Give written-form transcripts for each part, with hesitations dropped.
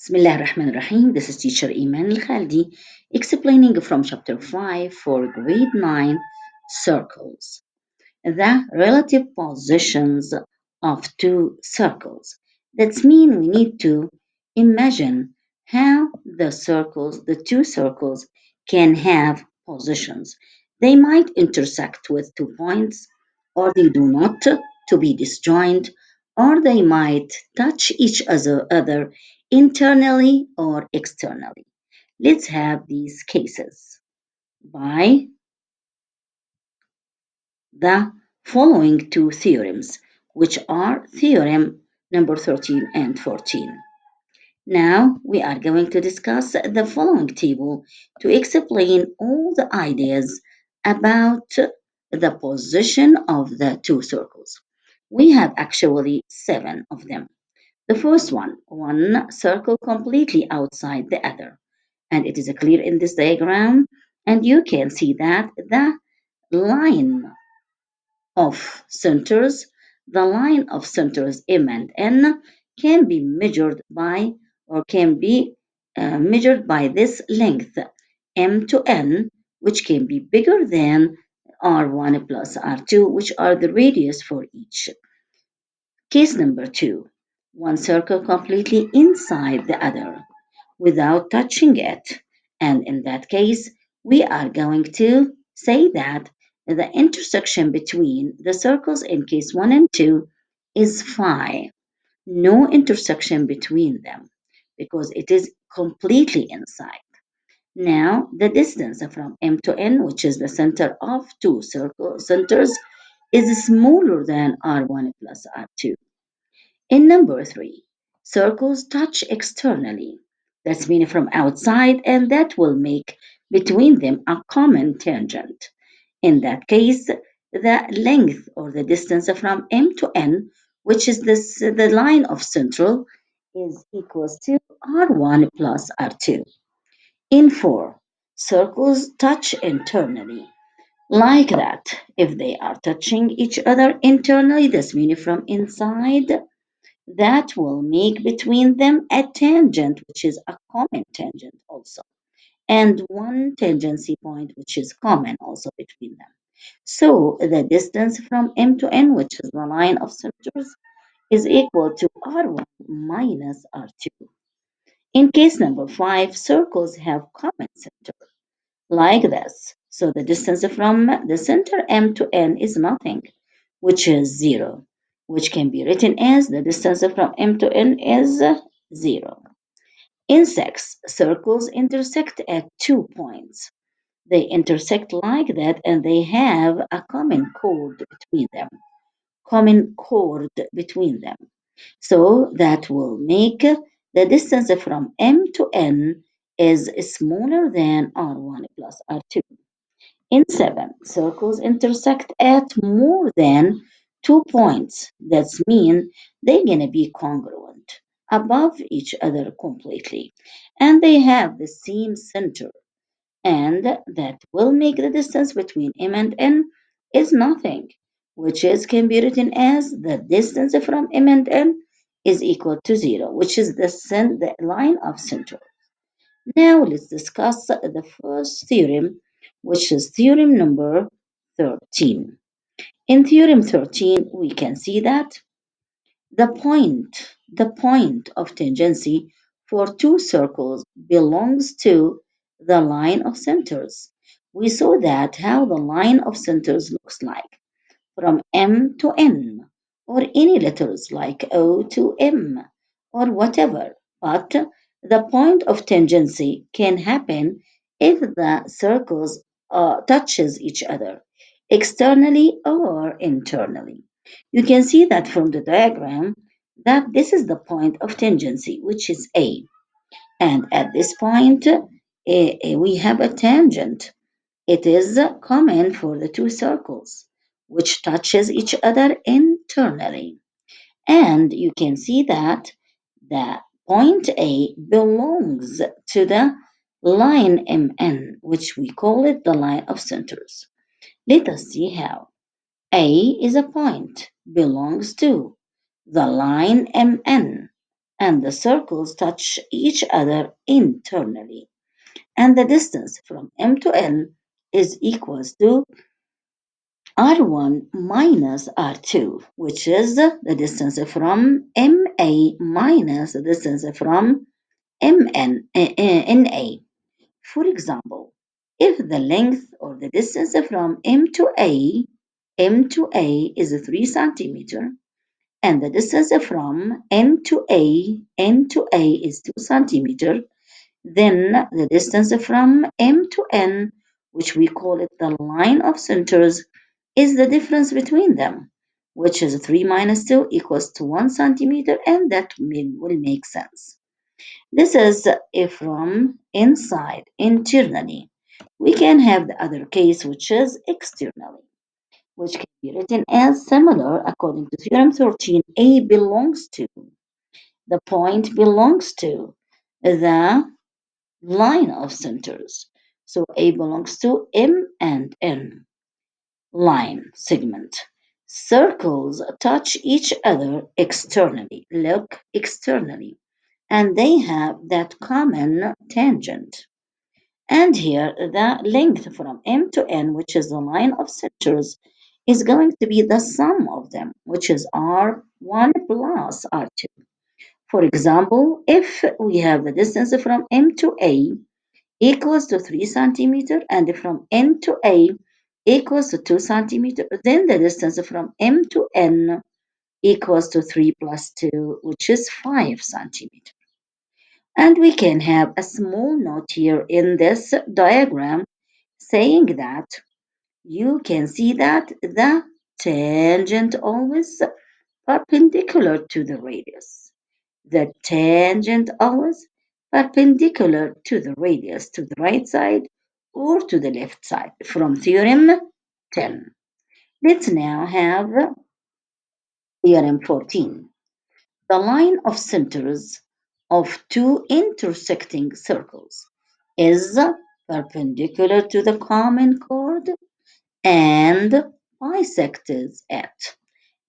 Bismillah ar-Rahman ar-Rahim. This is teacher Eman Khalidi explaining from chapter 5 for grade 9 circles. The relative positions of two circles. That means we need to imagine how the two circles can have positions. They might intersect with 2 points, or they do not to be disjoint, or they might touch each other internally or externally. Let's have these cases by the following two theorems, which are theorem number 13 and 14. Now we are going to discuss the following table to explain all the ideas about the position of the two circles. We have actually 7 of them. The first one circle completely outside the other. And it is clear in this diagram, and you can see that the line the line of centers M and N can be measured by or can be measured by this length M to N, which can be bigger than R1 plus R2, which are the radius for each. Case number 2, one circle completely inside the other without touching it. And in that case, we are going to say that the intersection between the circles in case 1 and 2 is phi, no intersection between them because it is completely inside. Now, the distance from M to N, which is the center of two circle centers, is smaller than R1 plus R2. In number 3, circles touch externally. That's meaning from outside, and that will make between them a common tangent. In that case, the length or the distance from M to N, which is the line of central, is equals to R1 plus R2. In 4, circles touch internally. Like that, if they are touching each other internally, that's meaning from inside, that will make between them a tangent, which is a common tangent also, and one tangency point, which is common also between them. So the distance from M to N, which is the line of centers, is equal to R1 minus R2. In case number 5, circles have common center, like this. So the distance from the center M to N is nothing, which is 0, which can be written as the distance from M to N is 0. In 6, circles intersect at 2 points. They intersect like that and they have a common chord between them. So that will make the distance from M to N is smaller than R1 plus R2. In 7, circles intersect at more than 2 points. That's mean they're going to be congruent above each other completely. And they have the same center. And that will make the distance between M and N is nothing, which is can be written as the distance from M and N is equal to 0, which is the line of center. Now let's discuss the first theorem, which is theorem number 13. In theorem 13, we can see that the point of tangency for two circles belongs to the line of centers. We saw that how the line of centers looks like from M to N, or any letters like O to M, or whatever. But the point of tangency can happen if the circles touches each other, externally or internally. You can see that from the diagram that this is the point of tangency, which is A. And at this point, we have a tangent. It is common for the two circles, which touches each other internally. And you can see that the point A belongs to the line MN, which we call it the line of centers. Let us see how. A is a point, belongs to the line MN, and the circles touch each other internally. And the distance from M to N is equals to R1 minus R2, which is the distance from MA minus the distance from NA. For example, if the length or the distance from M to A is 3 centimeter, and the distance from N to A is 2 centimeter, then the distance from M to N, which we call it the line of centers, is the difference between them, which is 3 minus 2 equals to 1 centimeter, and that will make sense. This is if from inside, internally. We can have the other case, which is externally, which can be written as similar according to Theorem 13. A belongs to, the point belongs to the line of centers. So A belongs to M and N line segment. Circles touch each other externally. Look externally. And they have that common tangent. And here the length from M to N, which is the line of centers, is going to be the sum of them, which is R1 plus R2. For example, if we have the distance from M to A equals to 3 centimeter and from N to A equals to 2 centimeter, then the distance from M to N equals to 3 plus 2, which is 5 centimeter. And we can have a small note here in this diagram saying that you can see that the tangent always perpendicular to the radius. The tangent always perpendicular to the radius, to the right side or to the left side from theorem 10. Let's now have theorem 14. The line of centers of two intersecting circles is perpendicular to the common chord and bisects it.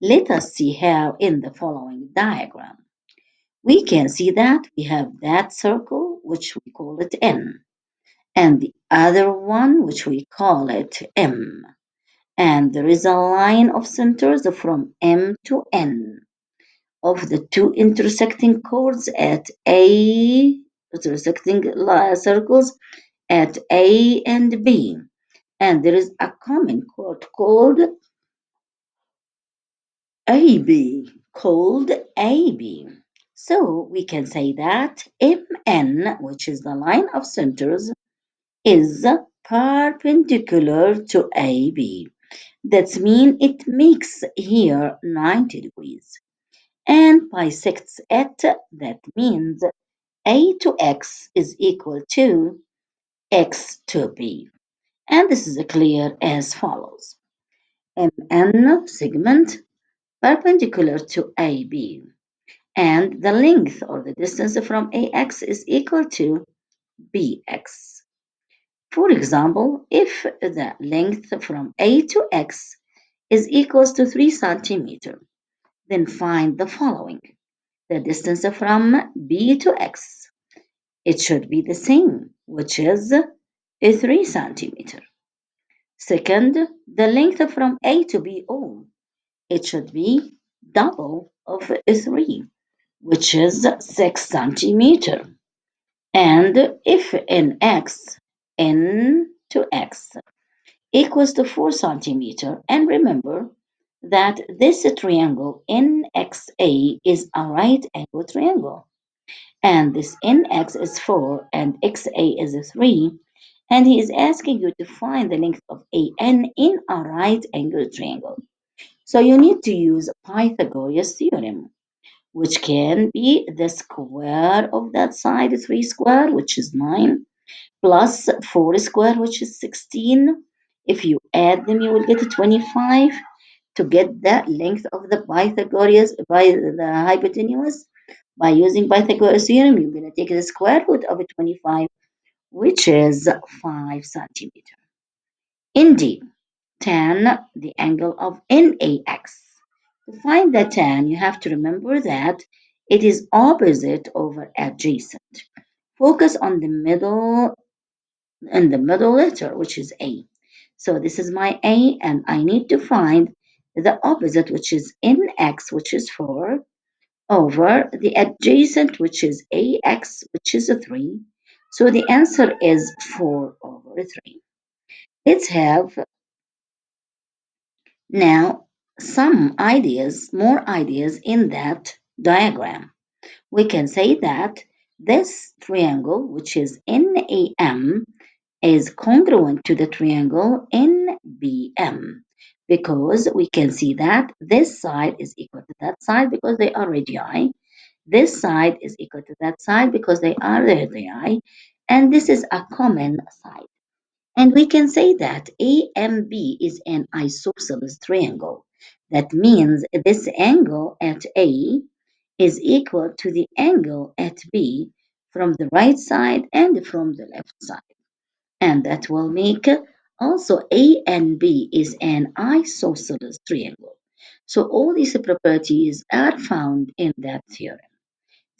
Let us see how in the following diagram. We can see that we have that circle, which we call it N, and the other one, which we call it M. And there is a line of centers from M to N of the two intersecting chords at A, intersecting circles at A and B. And there is a common chord called AB. So we can say that MN, which is the line of centers, is perpendicular to AB. That means it makes here 90 degrees and bisects it. That means A to X is equal to X to B. And this is clear as follows. MN segment perpendicular to AB, and the length or the distance from AX is equal to BX. For example, if the length from A to X is equals to 3 centimeter, then find the following. The distance from B to X. It should be the same, which is 3 centimeter. Second, the length from A to B. Oh, it should be double of 3, which is 6 centimeter. And if in X, N to X equals to 4 centimeter, and remember that this triangle NXA is a right angle triangle, and this NX is 4 and XA is 3, and he is asking you to find the length of AN in a right angle triangle. So you need to use Pythagoras theorem, which can be the square of that side, 3 square, which is 9, plus 4 square, which is 16. If you add them, you will get 25 to get the length of the Pythagoras by the hypotenuse. By using Pythagoras theorem, you're going to take the square root of 25, which is 5 centimeter. Indeed, tan, the angle of NAX. To find the tan, you have to remember that It is opposite over adjacent. Focus on the middle and the middle letter, which is A. So this is my A, and I need to find the opposite, which is NX, which is 4, over the adjacent, which is AX, which is a 3. So the answer is 4 over 3. Let's have now some ideas, more ideas in that diagram. We can say that this triangle, which is NAM, is congruent to the triangle NBM because we can see that this side is equal to that side because they are radii. This side is equal to that side because they are radii. And this is a common side. And we can say that AMB is an isosceles triangle. That means this angle at A is equal to the angle at B from the right side and from the left side. And that will make also A and B is an isosceles triangle. So all these properties are found in that theorem.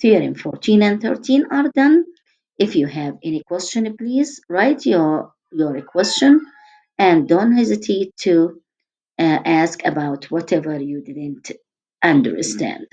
Theorem 14 and 13 are done. If you have any question, please write your question and don't hesitate to ask about whatever you didn't understand.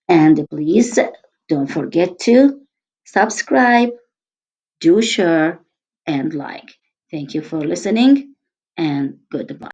And please don't forget to subscribe, do share, and like. Thank you for listening, and goodbye.